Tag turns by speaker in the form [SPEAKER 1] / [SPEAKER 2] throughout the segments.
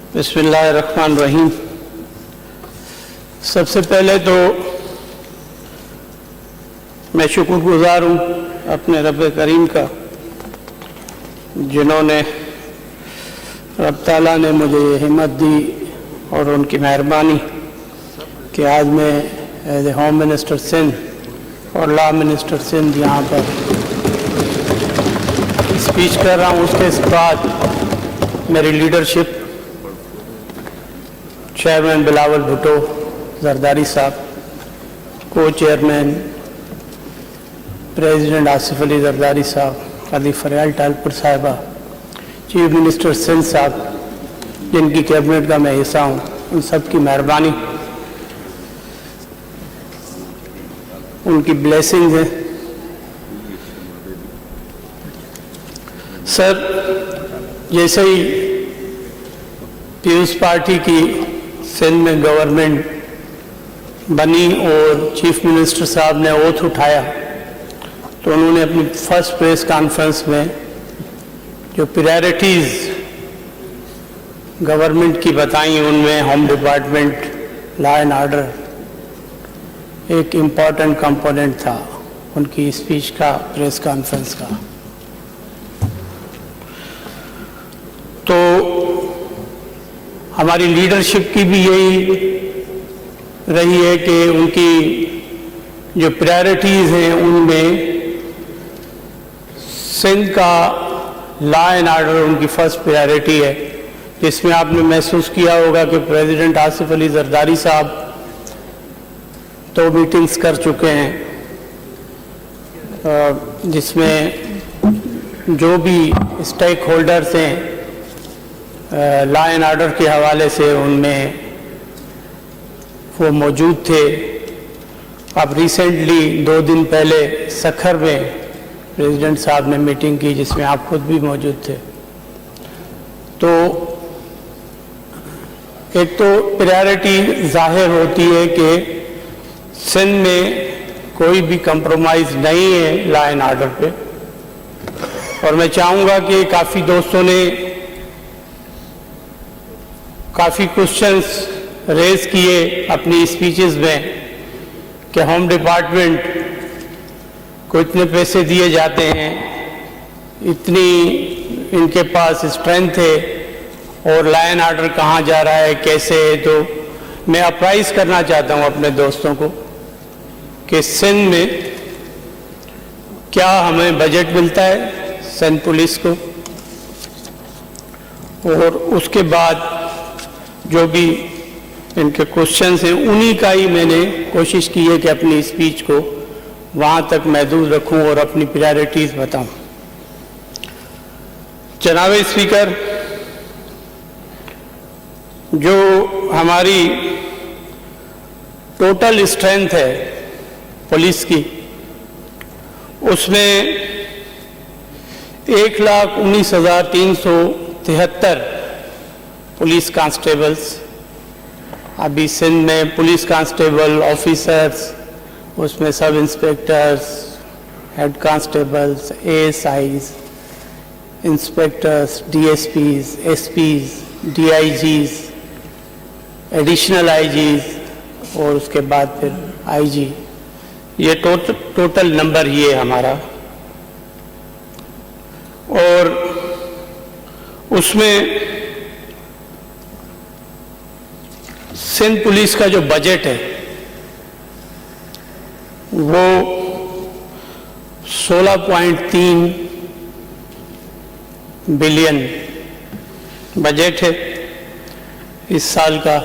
[SPEAKER 1] बिस्मिल्लाहिर्रहमानिर्रहीम। सबसे पहले तो मैं शुक्रगुज़ार हूँ अपने रब करीम का, जिन्होंने रब ताला ने मुझे ये हिम्मत दी और उनकी मेहरबानी कि आज मैं as a home minister Sindh और लॉ मिनिस्टर सिंध यहाँ पर स्पीच कर रहा हूँ। उसके बाद मेरी लीडरशिप चेयरमैन बिलावल भुट्टो जरदारी साहब, को चेयरमैन प्रेसिडेंट आसिफ अली जरदारी साहब, काजी फरियाल टालपुर साहिबा, चीफ मिनिस्टर सिंध साहब, जिनकी कैबिनेट का मैं हिस्सा हूँ, उन सब की मेहरबानी, उनकी ब्लेसिंग्स हैं। सर, जैसे ही पीपल्स पार्टी की सिंध में गवर्नमेंट बनी और चीफ मिनिस्टर साहब ने ओथ उठाया, तो उन्होंने अपनी फर्स्ट प्रेस कॉन्फ्रेंस में जो प्रायोरिटीज़ गवर्नमेंट की बताई, उनमें home department, law and order एक इम्पॉर्टेंट कंपोनेंट था उनकी स्पीच का, प्रेस कॉन्फ्रेंस का। तो हमारी लीडरशिप की भी यही रही है कि उनकी जो प्रायोरिटीज़ हैं उनमें सिंध का लॉ एंड ऑर्डर उनकी फर्स्ट प्रायोरिटी है, जिसमें आपने महसूस किया होगा कि प्रेसिडेंट आसिफ अली जरदारी साहब 2 मीटिंग्स कर चुके हैं, जिसमें जो भी स्टेक होल्डर्स हैं लॉ एंड ऑर्डर के हवाले से उनमें वो मौजूद थे। अब रिसेंटली 2 दिन पहले सखर में प्रेसिडेंट साहब ने मीटिंग की, जिसमें आप खुद भी मौजूद थे। तो एक तो प्रायोरिटी जाहिर होती है कि सिंध में कोई भी कंप्रोमाइज़ नहीं है लॉ एंड ऑर्डर पे, और मैं चाहूँगा कि काफ़ी दोस्तों ने काफ़ी क्वेश्चंस रेज किए अपनी स्पीचेस में कि होम डिपार्टमेंट को इतने पैसे दिए जाते हैं, इतनी इनके पास स्ट्रेंथ है, और लॉ एंड ऑर्डर कहाँ जा रहा है, कैसे है। तो मैं अप्राइज करना चाहता हूँ अपने दोस्तों को कि सिंध में क्या हमें बजट मिलता है सिंध पुलिस को, और उसके बाद जो भी इनके क्वेश्चंस हैं उन्हीं का ही मैंने कोशिश की है कि अपनी स्पीच को वहाँ तक महदूद रखूँ और अपनी प्रायोरिटीज़ बताऊँ। जनाब स्पीकर, जो हमारी टोटल स्ट्रेंथ है पुलिस की, उसमें 1,19,373 पुलिस कांस्टेबल्स अभी सिंध में, पुलिस कांस्टेबल ऑफिसर्स, उसमें sub inspectors, head constables, ASIs, inspectors, DSPs, SPs, DIGs, additional IGs और उसके बाद फिर आईजी, ये टोटल नंबर ये हमारा। और उसमें सिंध पुलिस का जो बजट है वो 16.3 बिलियन बजट है इस साल का।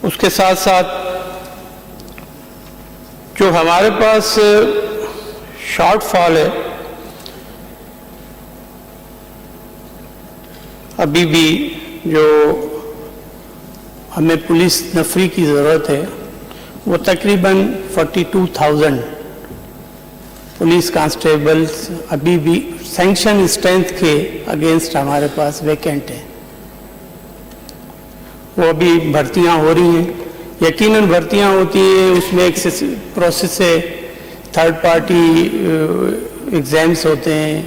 [SPEAKER 1] उसके साथ साथ जो हमारे पास शॉर्टफॉल है, अभी भी जो हमें पुलिस नफरी की ज़रूरत है, वो तकरीबन 42,000 पुलिस कांस्टेबल्स अभी भी सैंक्शन स्ट्रेंथ के अगेंस्ट हमारे पास वैकेंट है। वो अभी भर्तियां हो रही हैं, यकीनन भर्तियां होती हैं, उसमें एक प्रोसेस है, थर्ड पार्टी एग्ज़ाम्स होते हैं,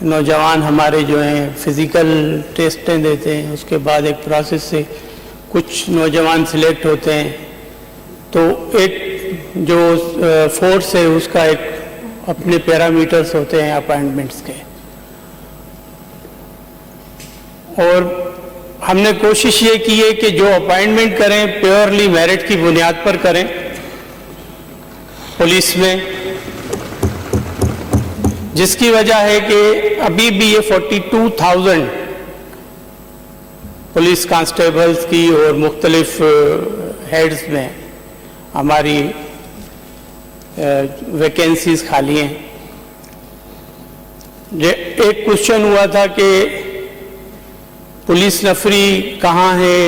[SPEAKER 1] नौजवान हमारे जो हैं फिज़िकल टेस्टें देते हैं, उसके बाद एक प्रोसेस से कुछ नौजवान सिलेक्ट होते हैं, तो एक जो फोर्स है उसका एक अपने पैरामीटर्स होते हैं अपॉइंटमेंट्स के, और हमने कोशिश ये की है कि जो अपॉइंटमेंट करें प्योरली मेरिट की बुनियाद पर करें। पुलिस में जिसकी वजह है कि अभी भी ये 42,000 पुलिस कांस्टेबल्स की और मुख्तलिफ हेड्स में हमारी वैकेंसीज खाली हैं। एक क्वेश्चन हुआ था कि पुलिस नफरी कहाँ है,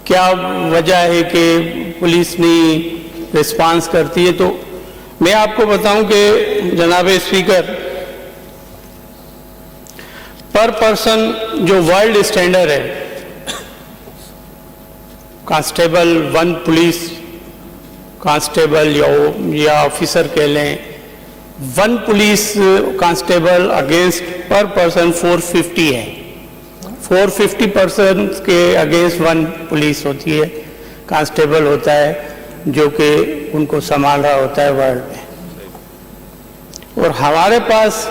[SPEAKER 1] क्या वजह है कि पुलिस नहीं रिस्पांस करती है। तो मैं आपको बताऊं कि जनाब स्पीकर, पर पर्सन जो वर्ल्ड स्टैंडर्ड है, कांस्टेबल 1 पुलिस कांस्टेबल या ऑफिसर कह लें, 1 पुलिस कांस्टेबल अगेंस्ट पर पर्सन 450 है। 450 पर्सन के अगेंस्ट 1 पुलिस होती है, कांस्टेबल होता है जो कि उनको संभाल रहा होता है वर्ल्ड में। और हमारे पास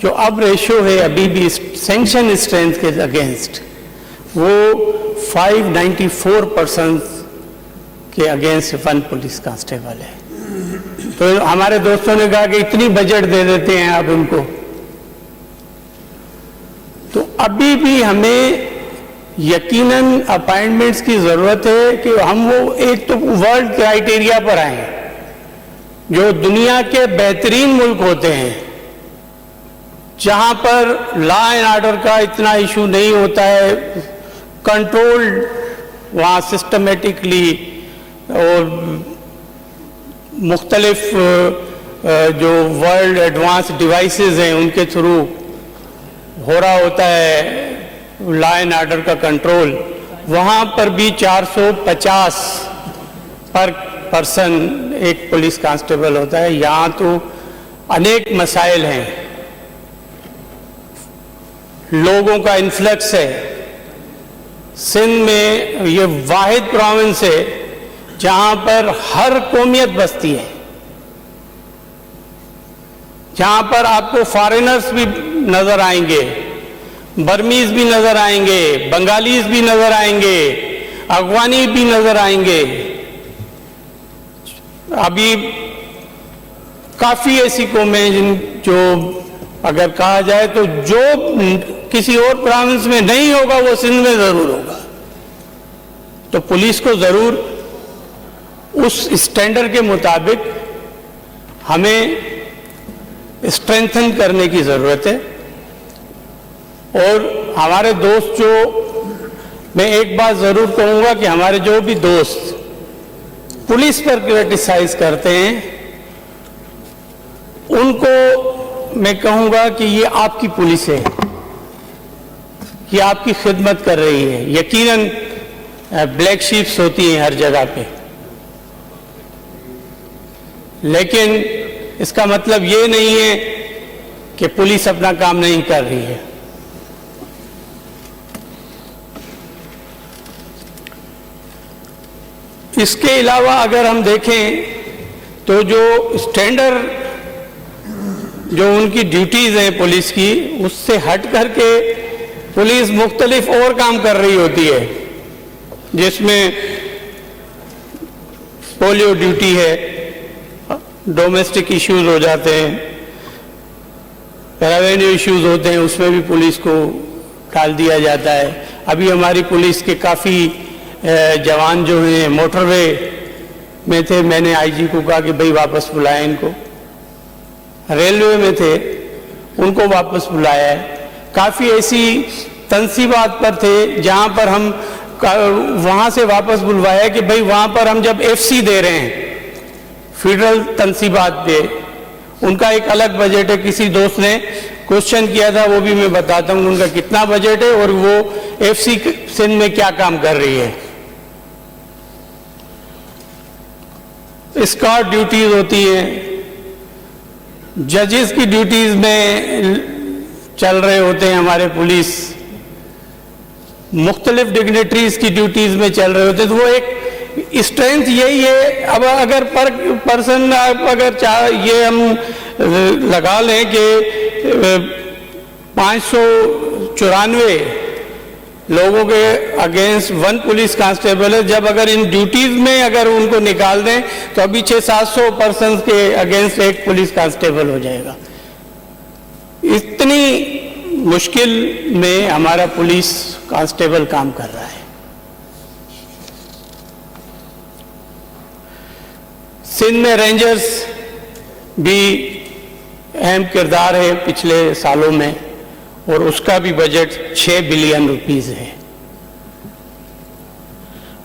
[SPEAKER 1] जो अब रेशियो है अभी भी सैंक्शन स्ट्रेंथ के अगेंस्ट, वो 594 पर्सन के अगेंस्ट 1 पुलिस कांस्टेबल है। तो हमारे दोस्तों ने कहा कि इतनी बजट दे देते हैं आप उनको, तो अभी भी हमें यकीनन अपॉइंटमेंट्स की जरूरत है कि हम वो एक तो वर्ल्ड क्राइटेरिया पर आए, जो दुनिया के बेहतरीन मुल्क होते हैं जहां पर लॉ एंड ऑर्डर का इतना इशू नहीं होता है, कंट्रोल्ड वहाँ सिस्टमेटिकली, और मुख्तलिफ जो वर्ल्ड एडवांस डिवाइसेस हैं उनके थ्रू हो रहा होता है लॉ एंड ऑर्डर का कंट्रोल। वहाँ पर भी 450 पर पर्सन एक पुलिस कांस्टेबल होता है। यहाँ तो अनेक मसाइल हैं, लोगों का इन्फ्लक्स है। सिंध में ये वाहिद प्रोविंस है जहाँ पर हर कौमियत बसती है, जहाँ पर आपको फॉरेनर्स भी नजर आएंगे, बर्मीज भी नजर आएंगे, बंगालीज भी नजर आएंगे, अफगानी भी नजर आएंगे। अभी काफी ऐसी कौमें जो अगर कहा जाए तो जो किसी और प्रोविंस में नहीं होगा वो सिंध में जरूर होगा। तो पुलिस को जरूर उस स्टैंडर्ड के मुताबिक हमें स्ट्रेंथन करने की जरूरत है। और हमारे दोस्त जो, मैं एक बात जरूर कहूंगा कि हमारे जो भी दोस्त पुलिस पर क्रिटिसाइज करते हैं उनको मैं कहूंगा कि ये आपकी पुलिस है, ये आपकी खिदमत कर रही है। यकीनन ब्लैक शीप्स होती हैं हर जगह पे, लेकिन इसका मतलब ये नहीं है कि पुलिस अपना काम नहीं कर रही है। इसके अलावा अगर हम देखें तो जो स्टैंडर्ड जो उनकी ड्यूटीज हैं पुलिस की, उससे हट करके पुलिस मुख्तलिफ और काम कर रही होती है, जिसमें पोलियो ड्यूटी है, डोमेस्टिक इश्यूज हो जाते हैं, रेवेन्यू इश्यूज होते हैं, उसमें भी पुलिस को डाल दिया जाता है। अभी हमारी पुलिस के काफ़ी जवान जो हैं मोटरवे में थे, मैंने आईजी को कहा कि भाई वापस बुलाएं इनको। रेलवे में थे, उनको वापस बुलाया है। काफ़ी ऐसी तंसीबात पर थे जहां पर हम वहां से वापस बुलवाया कि भाई वहां पर हम जब एफसी दे रहे हैं फेडरल तंसीबात पे, उनका एक अलग बजट है। किसी दोस्त ने क्वेश्चन किया था, वो भी मैं बताता हूँ उनका कितना बजट है और वो एफसी सिंध में क्या काम कर रही है। स्कॉट ड्यूटीज होती हैं, जजेस की ड्यूटीज में चल रहे होते हैं हमारे पुलिस, मुख्तलिफ डिग्नेटरीज की ड्यूटीज में चल रहे होते हैं, तो वो एक स्ट्रेंथ यही है। अब अगर पर पर्सन अगर ये हम लगा लें कि 594 लोगों के अगेंस्ट 1 पुलिस कांस्टेबल है, जब अगर इन ड्यूटीज में अगर उनको निकाल दें तो अभी 600-700 पर्सन के अगेंस्ट 1 पुलिस कांस्टेबल हो जाएगा। इतनी मुश्किल में हमारा पुलिस कांस्टेबल काम कर रहा है। सिंध में रेंजर्स भी अहम किरदार है पिछले सालों में, और उसका भी बजट 6 बिलियन रुपीस है,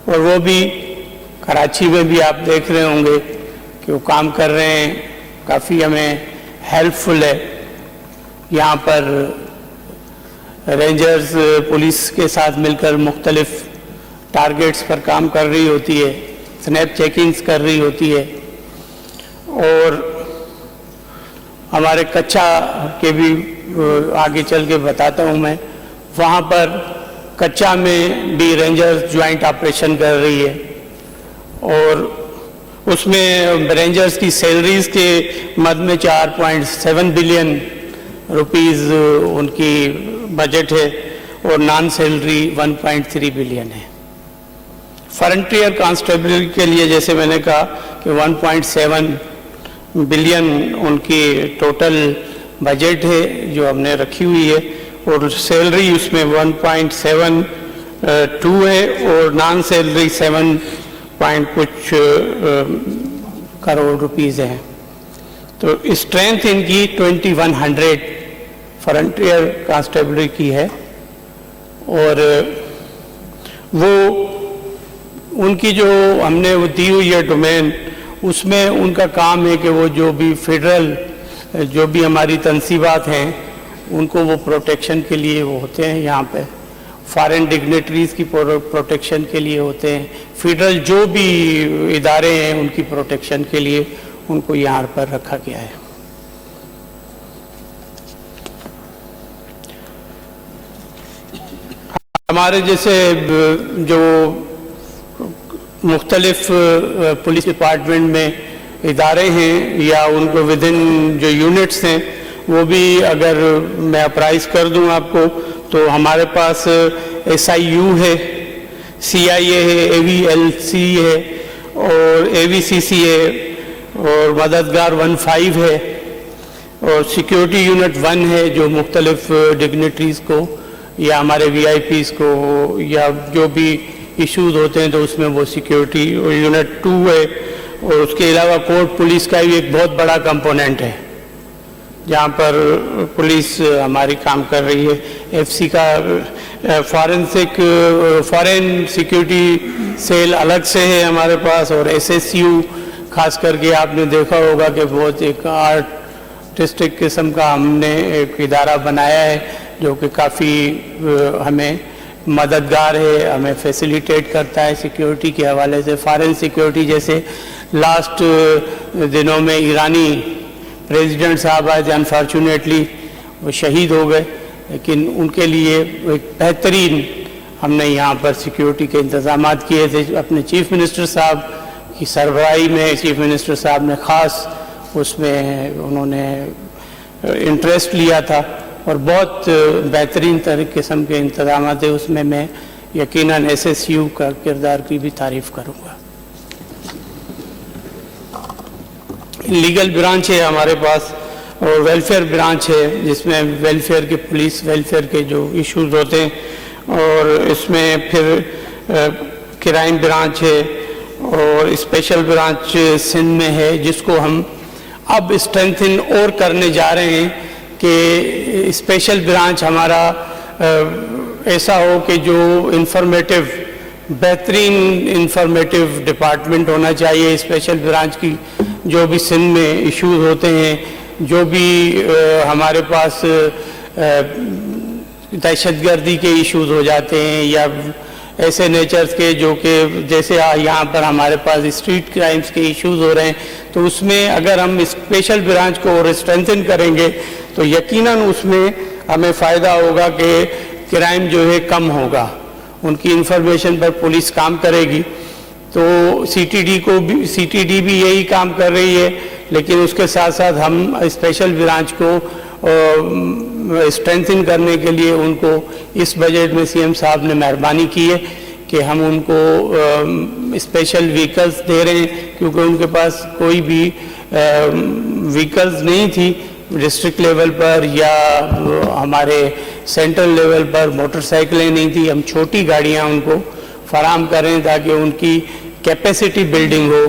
[SPEAKER 1] और वो भी कराची में भी आप देख रहे होंगे कि वो काम कर रहे हैं, काफ़ी हमें हेल्पफुल है। यहाँ पर रेंजर्स पुलिस के साथ मिलकर मुख्तलिफ टारगेट्स पर काम कर रही होती है, स्नैप चेकिंग्स कर रही होती है, और हमारे कच्चा के भी आगे चल के बताता हूँ मैं, वहाँ पर कच्चा में भी रेंजर्स ज्वाइंट ऑपरेशन कर रही है, और उसमें रेंजर्स की सैलरीज के मद में 4.7 बिलियन रुपीस उनकी बजट है, और नॉन सैलरी 1.3 बिलियन है। फ्रंटियर कांस्टेबल के लिए जैसे मैंने कहा कि 1.7 बिलियन उनकी टोटल बजट है जो हमने रखी हुई है, और सैलरी उसमें 1.72 है, और नॉन सैलरी 7 कुछ करोड़ रुपीस है। तो स्ट्रेंथ इनकी 2100 फ्रंटियर कांस्टेबलरी की है, और वो उनकी जो हमने वो दी हुई है डोमेन, उसमें उनका काम है कि वो जो भी फेडरल जो भी हमारी तनसीबात हैं उनको वो प्रोटेक्शन के लिए वो होते हैं, यहाँ पे फॉरेन डिग्नेटरीज की प्रोटेक्शन के लिए होते हैं, फेडरल जो भी इदारे हैं उनकी प्रोटेक्शन के लिए उनको यहाँ पर रखा गया है। हमारे जैसे जो मुख्तलिफ पुलिस डिपार्टमेंट में इदारे हैं या उनको विद इन जो यूनिट्स हैं, वो भी अगर मैं अप्राइज कर दूं आपको, तो हमारे पास SIU है, CIA है, AVLC है, और AVCC है, और मददगार 15 है, और सिक्योरिटी यूनिट 1 है जो मुख्तलिफ डिग्नेटरीज को या हमारे VIPs को या जो भी इश्यूज होते हैं तो उसमें वो सिक्योरिटी यूनिट 2 है, और उसके अलावा कोर्ट पुलिस का भी एक बहुत बड़ा कंपोनेंट है जहाँ पर पुलिस हमारी काम कर रही है। FC का फॉरेन सिक्योरिटी सेल अलग से है हमारे पास, और SSU खास करके आपने देखा होगा कि बहुत एक आर्टिस्टिक किस्म का हमने एक इदारा बनाया है जो कि काफ़ी हमें मददगार है, हमें फैसिलिटेट करता है सिक्योरिटी के हवाले से। फॉरेन सिक्योरिटी जैसे लास्ट दिनों में ईरानी प्रेसिडेंट साहब आज अनफॉर्चुनेटली वो शहीद हो गए, लेकिन उनके लिए एक बेहतरीन हमने यहाँ पर सिक्योरिटी के इंतजाम किए थे। अपने चीफ मिनिस्टर साहब की सरबराही में चीफ मिनिस्टर साहब ने ख़ास उसमें उन्होंने इंटरेस्ट लिया था, और बहुत बेहतरीन तरह किस्म के इंतजाम थे उसमें। मैं यकीनन SSU का किरदार की भी तारीफ़ करूँगा। लीगल ब्रांच है हमारे पास, और वेलफेयर ब्रांच है जिसमें वेलफेयर के पुलिस वेलफेयर के जो इश्यूज होते हैं, और इसमें फिर क्राइम ब्रांच है, और स्पेशल ब्रांच सिंध में है जिसको हम अब स्ट्रेंथन और करने जा रहे हैं कि स्पेशल ब्रांच हमारा ऐसा हो कि जो इंफॉर्मेटिव बेहतरीन इंफॉर्मेटिव डिपार्टमेंट होना चाहिए। स्पेशल ब्रांच की जो भी सिंध में इश्यूज होते हैं, जो भी हमारे पास दहशतगर्दी के इश्यूज हो जाते हैं या ऐसे नेचर्स के जो कि जैसे यहाँ पर हमारे पास स्ट्रीट क्राइम्स के इश्यूज हो रहे हैं, तो उसमें अगर हम स्पेशल ब्रांच को और स्ट्रेंथन करेंगे तो यकीनन उसमें हमें फ़ायदा होगा कि क्राइम जो है कम होगा, उनकी इंफॉर्मेशन पर पुलिस काम करेगी। तो सीटीडी भी यही काम कर रही है, लेकिन उसके साथ साथ हम स्पेशल ब्रांच को स्ट्रेंथन करने के लिए उनको इस बजट में सीएम साहब ने मेहरबानी की है कि हम उनको स्पेशल व्हीकल्स दे रहे हैं, क्योंकि उनके पास कोई भी व्हीकल्स नहीं थी डिस्ट्रिक्ट लेवल पर या हमारे सेंट्रल लेवल पर मोटरसाइकिलें नहीं थी। हम छोटी गाड़ियां उनको फराहम करें ताकि उनकी कैपेसिटी बिल्डिंग हो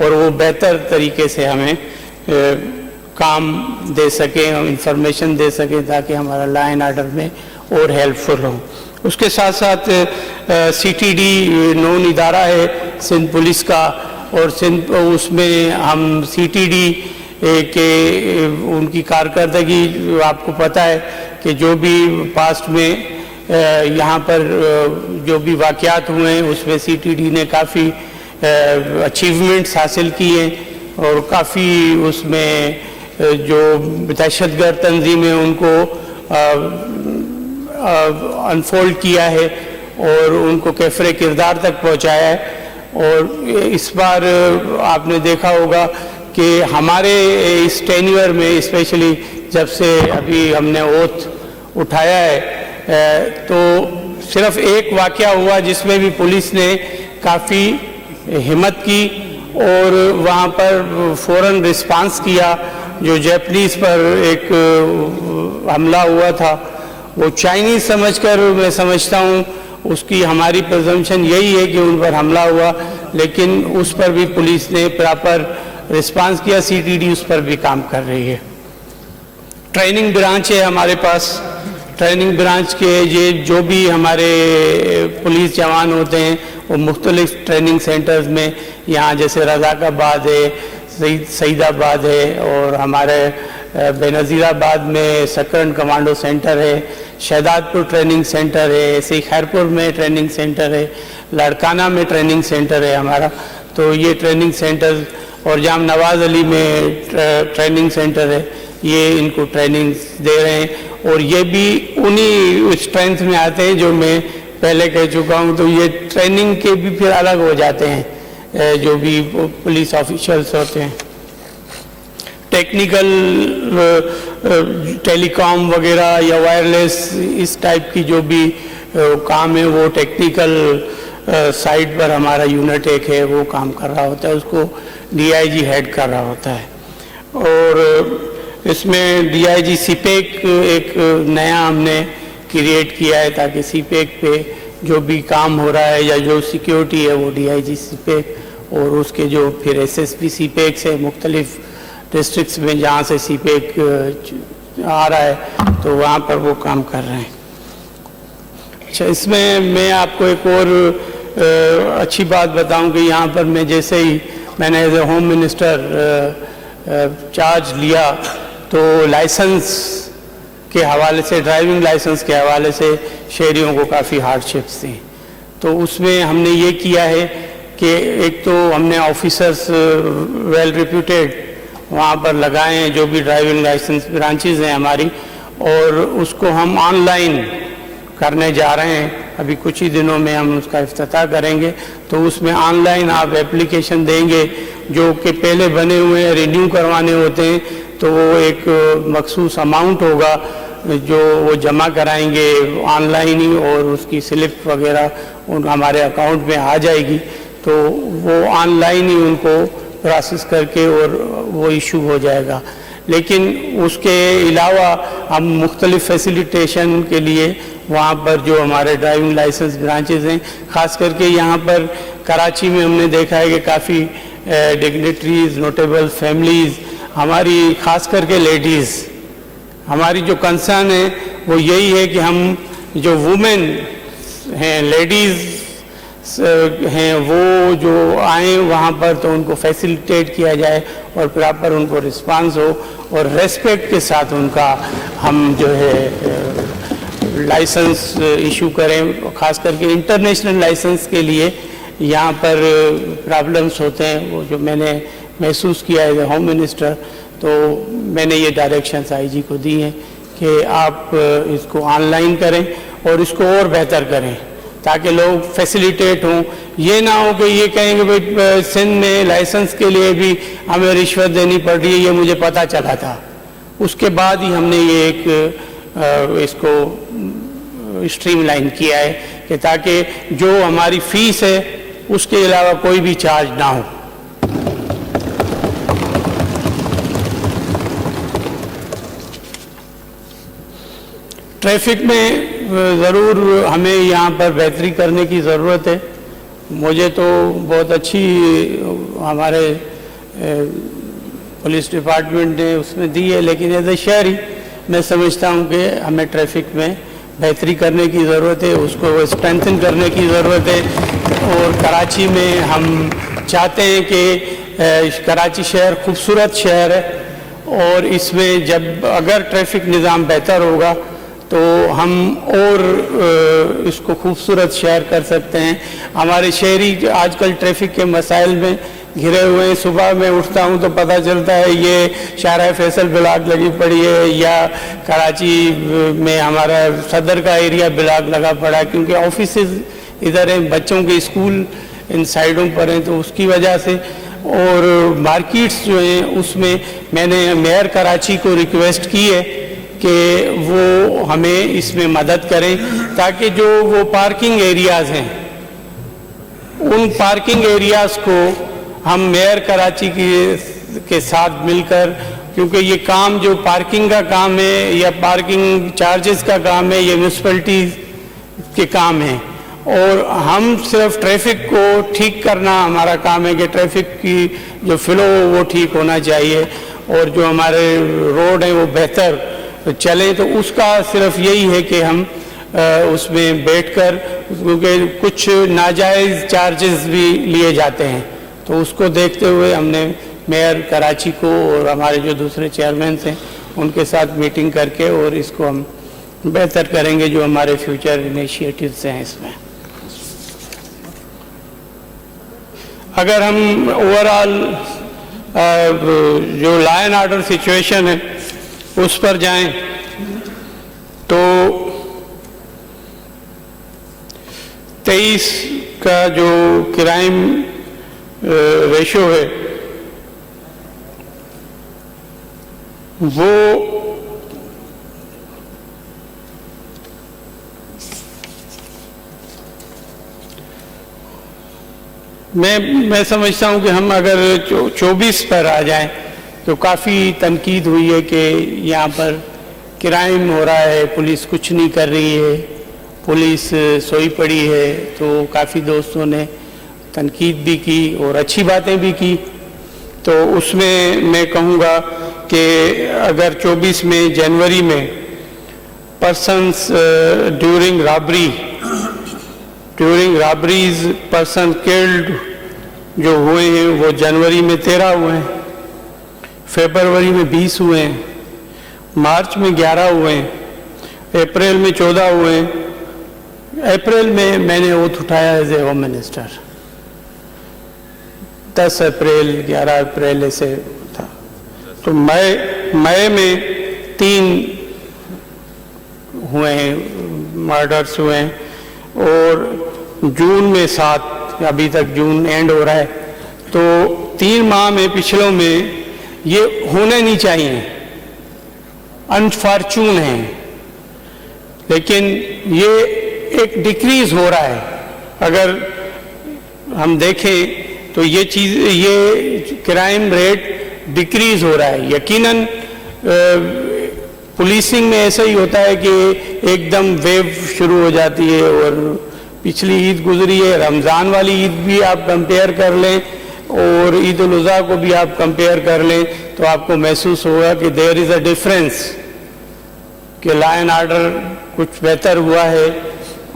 [SPEAKER 1] और वो बेहतर तरीके से हमें काम दे सकें और इंफॉर्मेशन दे सकें ताकि हमारा लॉ एंड ऑर्डर में और हेल्पफुल हो। उसके साथ साथ सीटीडी नोन इदारा है सिंध पुलिस का, और सिंध उसमें हम सीटीडी के उनकी कारकर्दगी आपको पता है कि जो भी पास्ट में यहाँ पर जो भी वाक़यात हुए हैं उसमें सीटीडी ने काफ़ी अचीवमेंट्स हासिल किए और काफ़ी उसमें जो दहशतगर्द तंजीमें उनको अनफोल्ड किया है और उनको कैफरे किरदार तक पहुँचाया है। और इस बार आपने देखा होगा कि हमारे इस टेन्यूर में स्पेशली जब से अभी हमने ओथ उठाया है तो सिर्फ एक वाक़या हुआ जिसमें भी पुलिस ने काफ़ी हिम्मत की और वहाँ पर फ़ौरन रिस्पांस किया। जो जापानीज़ पर एक हमला हुआ था वो चाइनीज़ समझकर मैं समझता हूँ उसकी हमारी प्रिजम्पशन यही है कि उन पर हमला हुआ, लेकिन उस पर भी पुलिस ने प्रॉपर रिस्पांस किया। सीटीडी उस पर भी काम कर रही है। ट्रेनिंग ब्रांच है हमारे पास। ट्रेनिंग ब्रांच के ये जो भी हमारे पुलिस जवान होते हैं वो मुख्तलिफ ट्रेनिंग सेंटर्स में, यहाँ जैसे रज़ाकाबाद है, सईदाबाद है और हमारे बेनज़ीराबाद में सकरन कमांडो सेंटर है, शहदादपुर ट्रेनिंग सेंटर है, ऐसे ही खैरपुर में ट्रेनिंग सेंटर है, लड़काना में ट्रेनिंग सेंटर है हमारा। तो ये ट्रेनिंग सेंटर और जाम नवाज अली में ट्रेनिंग सेंटर है, ये इनको ट्रेनिंग दे रहे हैं और ये भी उन्हीं स्ट्रेंथ में आते हैं जो मैं पहले कह चुका हूँ। तो ये ट्रेनिंग के भी फिर अलग हो जाते हैं जो भी पुलिस ऑफिशियल्स होते हैं। टेक्निकल टेलीकॉम वगैरह या वायरलेस इस टाइप की जो भी काम है वो टेक्निकल साइड पर हमारा यूनिट एक है वो काम कर रहा होता है, उसको डीआईजी हेड कर रहा होता है। और इसमें डीआईजी सीपेक एक नया हमने क्रिएट किया है ताकि सीपेक पे जो भी काम हो रहा है या जो सिक्योरिटी है वो डीआईजी सीपेक और उसके जो फिर एसएसपी सीपेक से मुख्तलिफ डिस्ट्रिक्ट्स में जहाँ से सीपेक आ रहा है तो वहाँ पर वो काम कर रहे हैं। अच्छा, इसमें मैं आपको एक और अच्छी बात बताऊं कि यहाँ पर मैं जैसे ही मैंने as a home minister charge लिया तो लाइसेंस के हवाले से, ड्राइविंग लाइसेंस के हवाले से शहरियों को काफ़ी हार्डशिप्स थी। तो उसमें हमने ये किया है कि एक तो हमने ऑफिसर्स वेल रिप्यूटेड वहाँ पर लगाए हैं जो भी ड्राइविंग लाइसेंस ब्रांचेज हैं हमारी, और उसको हम ऑनलाइन करने जा रहे हैं। अभी कुछ ही दिनों में हम उसका इफ्तिताह करेंगे। तो उसमें ऑनलाइन आप एप्लीकेशन देंगे जो कि पहले बने हुए रिन्यू करवाने होते हैं, तो वो एक मखसूस अमाउंट होगा जो वो जमा कराएंगे ऑनलाइन ही और उसकी स्लिप वगैरह उन हमारे अकाउंट में आ जाएगी। तो वो ऑनलाइन ही उनको प्रोसेस करके और वो इशू हो जाएगा। लेकिन उसके अलावा हम मुख्तलिफ फैसिलिटेशन के लिए वहाँ पर जो हमारे ड्राइविंग लाइसेंस ब्रांचेज हैं, ख़ास करके यहाँ पर कराची में हमने देखा है कि काफ़ी डिग्नेटरीज, नोटेबल फैमिलीज़, हमारी ख़ास करके लेडीज़, हमारी जो कंसर्न है वो यही है कि हम जो वुमेन हैं, लेडीज़ हैं, वो जो आए वहाँ पर तो उनको फैसिलिटेट किया जाए और प्रॉपर उनको रिस्पांस हो और रेस्पेक्ट के साथ उनका हम जो है लाइसेंस इशू करें, ख़ास करके इंटरनेशनल लाइसेंस के लिए यहाँ पर प्रॉब्लम्स होते हैं, वो जो मैंने महसूस किया एज ए होम मिनिस्टर। तो मैंने ये डायरेक्शंस आईजी को दी हैं कि आप इसको ऑनलाइन करें और इसको और बेहतर करें ताकि लोग फैसिलिटेट हों। ये ना हो कि ये कहेंगे भाई सिंध में लाइसेंस के लिए भी हमें रिश्वत देनी पड़ रही है, ये मुझे पता चला था। उसके बाद ही हमने ये एक इसको स्ट्रीमलाइन किया है कि ताकि जो हमारी फीस है उसके अलावा कोई भी चार्ज ना हो। ट्रैफिक में ज़रूर हमें यहाँ पर बेहतरी करने की ज़रूरत है। मुझे तो बहुत अच्छी हमारे पुलिस डिपार्टमेंट ने उसमें दी है, लेकिन एज ए शहरी मैं समझता हूँ कि हमें ट्रैफिक में बेहतरी करने की ज़रूरत है, उसको स्ट्रेंथन करने की ज़रूरत है। और कराची में हम चाहते हैं कि कराची शहर खूबसूरत शहर है और इसमें जब अगर ट्रैफिक निज़ाम बेहतर होगा तो हम और इसको खूबसूरत शहर कर सकते हैं। हमारे शहरी आजकल ट्रैफिक के मसाइल में घिरे हुए हैं। सुबह में उठता हूं तो पता चलता है ये शाहराह फैसल ब्लॉक लगी पड़ी है या कराची में हमारा सदर का एरिया ब्लॉक लगा पड़ा है, क्योंकि ऑफिसेज इधर हैं, बच्चों के स्कूल इन साइडों पर हैं, तो उसकी वजह से। और मार्केट्स जो हैं उसमें मैंने मेयर कराची को रिक्वेस्ट की है कि वो हमें इसमें मदद करें ताकि जो वो पार्किंग एरियाज़ हैं उन पार्किंग एरियाज़ को हम मेयर कराची के साथ मिलकर, क्योंकि ये काम जो पार्किंग का काम है या पार्किंग चार्जेस का काम है ये म्यूनसिपैलिटी के काम है और हम सिर्फ ट्रैफिक को ठीक करना हमारा काम है कि ट्रैफिक की जो फ्लो वो ठीक होना चाहिए और जो हमारे रोड हैं वो बेहतर चले। तो उसका सिर्फ यही है कि हम उसमें बैठकर, क्योंकि कुछ नाजायज़ चार्जेस भी लिए जाते हैं, तो उसको देखते हुए हमने मेयर कराची को और हमारे जो दूसरे चेयरमैन हैं उनके साथ मीटिंग करके और इसको हम बेहतर करेंगे जो हमारे फ्यूचर इनिशिएटिव्स हैं इसमें। अगर हम ओवरऑल जो लॉ एंड ऑर्डर सिचुएशन है उस पर जाएं तो 23 का जो क्राइम रेशो है वो मैं समझता हूं कि हम अगर 24 पर आ जाएं तो काफ़ी तनकीद हुई है कि यहाँ पर क्राइम हो रहा है, पुलिस कुछ नहीं कर रही है, पुलिस सोई पड़ी है। तो काफ़ी दोस्तों ने तनकीद भी की और अच्छी बातें भी की। तो उसमें मैं कहूँगा कि अगर 24 में जनवरी में persons during robberies person killed जो हुए हैं वो जनवरी में 13 हुए हैं, फरवरी में 20 हुए हैं, मार्च में 11 हुए हैं, अप्रैल में 14 हुए हैं। अप्रैल में मैंने ओथ उठाया एज ए होम मिनिस्टर, 10 अप्रैल 11 अप्रैल ऐसे था। तो मई में 3 हुए हैं, मर्डर्स हुए हैं और जून में 7, अभी तक जून एंड हो रहा है। तो 3 माह में पिछलों में ये होने नहीं चाहिए, अनफॉर्चून है, लेकिन ये एक डिक्रीज हो रहा है। अगर हम देखें तो ये क्राइम रेट डिक्रीज हो रहा है। यकीनन पुलिसिंग में ऐसा ही होता है कि एकदम वेव शुरू हो जाती है और पिछली ईद गुजरी है, रमज़ान वाली ईद भी आप कंपेयर कर लें और ईद उल अज़हा को भी आप कंपेयर कर लें तो आपको महसूस होगा कि देयर इज़ अ डिफरेंस, कि लॉ एंड ऑर्डर कुछ बेहतर हुआ है।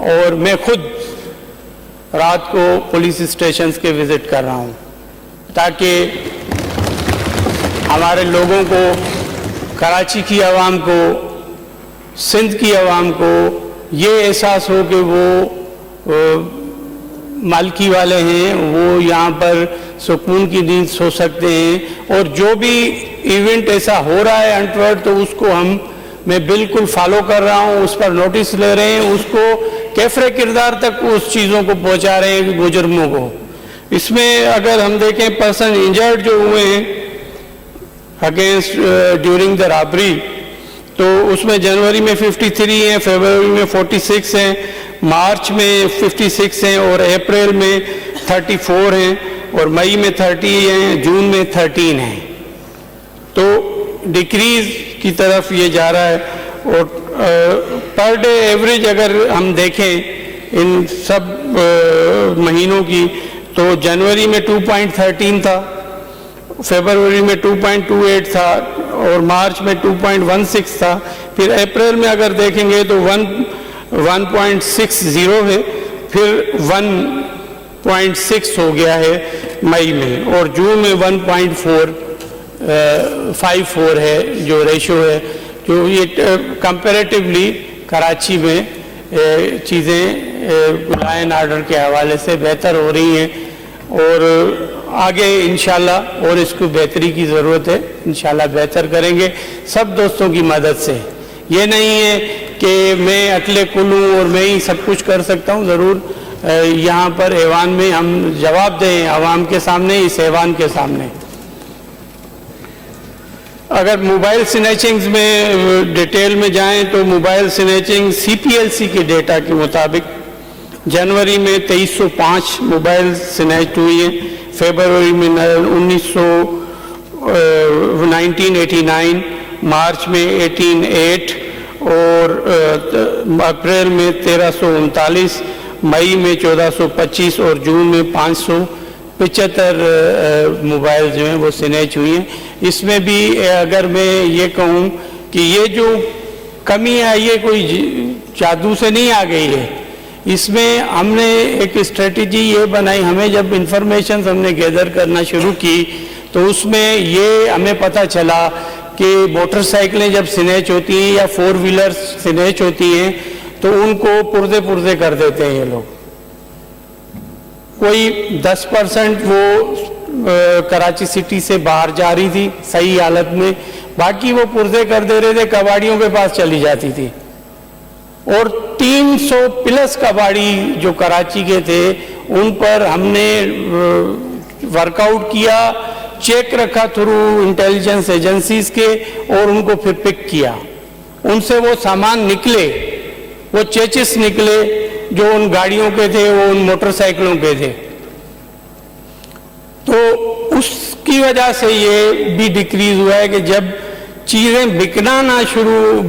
[SPEAKER 1] और मैं खुद रात को पुलिस स्टेशंस के विज़िट कर रहा हूँ ताकि हमारे लोगों को, कराची की आवाम को, सिंध की आवाम को ये एहसास हो कि वो मालकी वाले हैं, वो यहाँ पर सुकून की नींद सो सकते हैं। और जो भी इवेंट ऐसा हो रहा है अनटवर्ड, तो उसको मैं बिल्कुल फॉलो कर रहा हूँ, उस पर नोटिस ले रहे हैं, उसको कैफरे किरदार तक उस चीज़ों को पहुँचा रहे हैं मुजरिमों को। इसमें अगर हम देखें पर्सन इंजर्ड जो हुए हैं अगेंस्ट ड्यूरिंग द रॉबरी, तो उसमें जनवरी में 53 हैं, फरवरी में 46 हैं, मार्च में 56 हैं और अप्रैल में 34 हैं और मई में 30 हैं, जून में 13 हैं। तो डिक्रीज की तरफ ये जा रहा है। और पर डे एवरेज अगर हम देखें इन सब महीनों की, तो जनवरी में 2.13 था, फरवरी में 2.28 था और मार्च में 2.16 था। फिर अप्रैल में अगर देखेंगे तो 1.60 है, फिर 1.6 हो गया है मई में, और जून में 1.54 है जो रेशो है। जो ये कंपैरेटिवली कराची में चीज़ें लॉ एंड ऑर्डर के हवाले से बेहतर हो रही हैं और आगे इंशाल्लाह और इसको बेहतरी की ज़रूरत है, इंशाल्लाह बेहतर करेंगे सब दोस्तों की मदद से। ये नहीं है कि मैं अकेले कुल हूँ और मैं ही सब कुछ कर सकता हूँ। ज़रूर यहाँ पर ऐवान में हम जवाब दें आवाम के सामने, इस ऐवान के सामने। अगर मोबाइल स्नैचिंग्स में डिटेल में जाएं तो मोबाइल स्नैचिंग CPLC के डेटा के मुताबिक जनवरी में 2305 मोबाइल स्नैच हुई है, फरवरी में 1989, मार्च में 188 और अप्रैल में 1339, मई में 1425 और जून में 575 मोबाइल जो हैं वो स्नैच हुई हैं। इसमें भी अगर मैं ये कहूँ कि ये जो कमी आई है कोई जादू से नहीं आ गई है, इसमें हमने एक स्ट्रेटजी ये बनाई। हमें जब इंफॉर्मेशन हमने गैदर करना शुरू की तो उसमें ये हमें पता चला कि मोटरसाइकिलें जब स्नैच होती हैं या 4 व्हीलर स्नैच होती हैं तो उनको पुर्जे कर देते हैं ये लोग। कोई 10% वो कराची सिटी से बाहर जा रही थी सही हालत में, बाकी वो पुर्जे कर दे रहे थे, कबाड़ियों के पास चली जाती थी। और 300 प्लस कबाड़ी जो कराची के थे उन पर हमने वर्कआउट किया, चेक रखा थ्रू इंटेलिजेंस एजेंसीज के, और उनको फिर पिक किया। उनसे वो सामान निकले, वो चेचिस निकले जो उन गाड़ियों के थे, वो उन मोटरसाइकिलों के थे। तो उसकी वजह से ये भी डिक्रीज हुआ है कि जब चीज़ें बिकना ना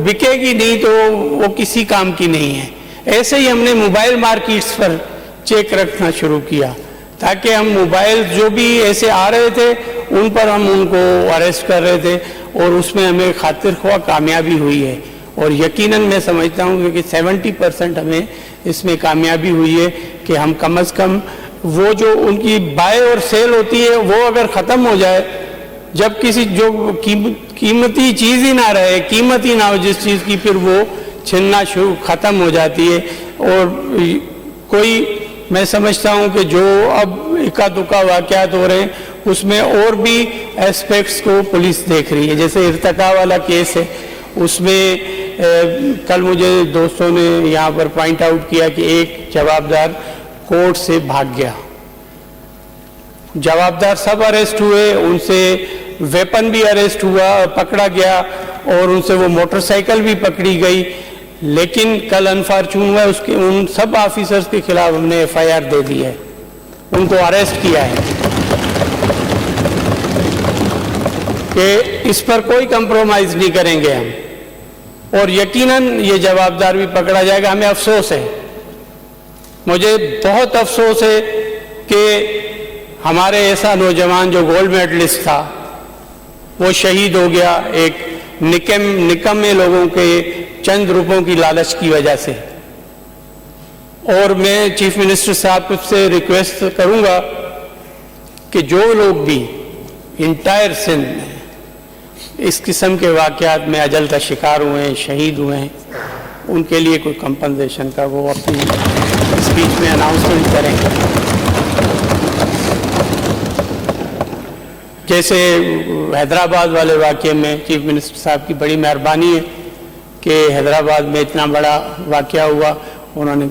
[SPEAKER 1] बिकेगी नहीं तो वो किसी काम की नहीं है। ऐसे ही हमने मोबाइल मार्केट्स पर चेक रखना शुरू किया ताकि हम मोबाइल जो भी ऐसे आ रहे थे उन पर हम उनको अरेस्ट कर रहे थे, और उसमें हमें खातिर ख्वाह कामयाबी हुई है। और यकीनन मैं समझता हूँ कि 70% हमें इसमें कामयाबी हुई है कि हम कम से कम वो जो उनकी बाय और सेल होती है वो अगर ख़त्म हो जाए, जब किसी जो कीमती चीज़ ही ना रहे, कीमत ही ना हो जिस चीज़ की, फिर वो छिनना शुरू ख़त्म हो जाती है। और कोई मैं समझता हूँ कि जो अब इक्का दुक्का वाक़यात हो रहे हैं उसमें और भी एस्पेक्ट्स को पुलिस देख रही है। जैसे इर्तिका वाला केस है, उसमें कल मुझे दोस्तों ने यहाँ पर पॉइंट आउट किया कि एक जवाबदार कोर्ट से भाग गया। जवाबदार सब अरेस्ट हुए, उनसे वेपन भी अरेस्ट हुआ, पकड़ा गया, और उनसे वो मोटरसाइकिल भी पकड़ी गई। लेकिन कल अनफॉर्चून हुआ, उसके उन सब ऑफिसर्स के खिलाफ हमने FIR दे दी है, उनको अरेस्ट किया है कि इस पर कोई कंप्रोमाइज नहीं करेंगे हम, और यकीनन ये जवाबदार भी पकड़ा जाएगा। हमें अफसोस है, मुझे बहुत अफसोस है कि हमारे ऐसा नौजवान जो गोल्ड मेडलिस्ट था वो शहीद हो गया एक निकम्मे लोगों के चंद रुपयों की लालच की वजह से। और मैं चीफ मिनिस्टर साहब से रिक्वेस्ट करूंगा कि जो लोग भी इंटायर सिंध में इस किस्म के वाक़यात में अजल का शिकार हुए हैं, शहीद हुए हैं, उनके लिए कोई कंपनसेशन का वो अपनी स्पीच में अनाउंसमेंट करेंगे। जैसे हैदराबाद वाले वाक़ये में चीफ मिनिस्टर साहब की बड़ी मेहरबानी है कि हैदराबाद में इतना बड़ा वाक़या हुआ, उन्होंने